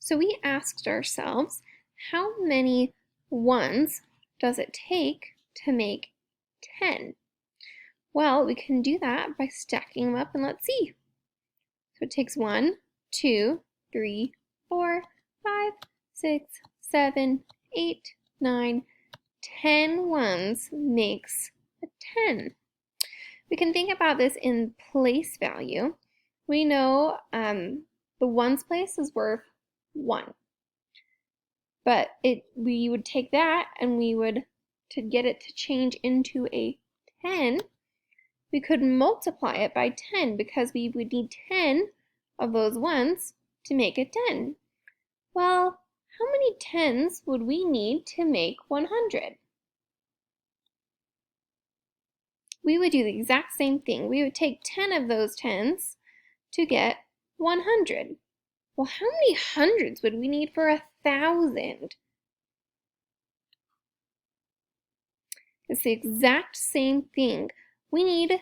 So we asked ourselves, how many ones does it take to make 10? Well, we can do that by stacking them up, and let's see. So it takes 1, 2, 3, 4, 5, 6, 7, 8, 9, 10 ones makes a 10. We can think about this in place value. We know the ones place is worth 1. But we would take that and we would, to get it to change into a 10, we could multiply it by 10 because we would need 10 of those ones to make a 10. Well, how many 10s would we need to make 100? We would do the exact same thing. We would take 10 of those 10s to get 100. Well, how many hundreds would we need for 1,000? It's the exact same thing. We need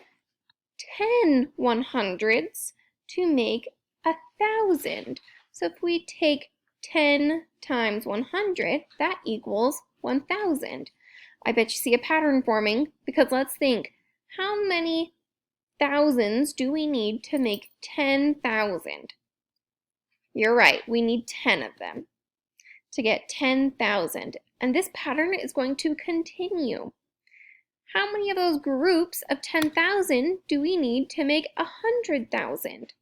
10 100s to make 1,000. So if we take 10 times 100, that equals 1,000. I bet you see a pattern forming, because let's think, how many thousands do we need to make 10,000? You're right, we need 10 of them to get 10,000. And this pattern is going to continue. How many of those groups of 10,000 do we need to make 100,000?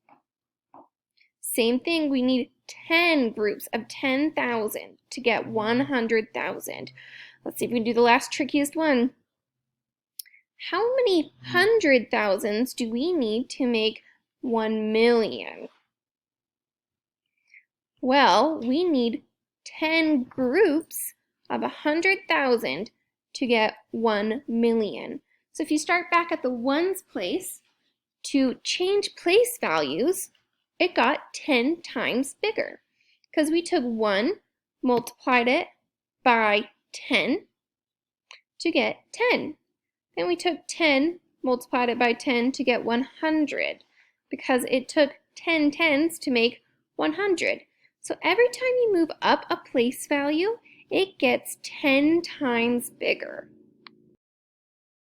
Same thing, we need 10 groups of 10,000 to get 100,000. Let's see if we can do the last trickiest one. How many 100,000s do we need to make 1 million? Well, we need 10 groups of 100,000 to get 1 million. So if you start back at the ones place, to change place values, it got 10 times bigger because we took 1, multiplied it by 10 to get 10. Then we took 10, multiplied it by 10 to get 100 because it took 10 tens to make 100. So every time you move up a place value, it gets 10 times bigger.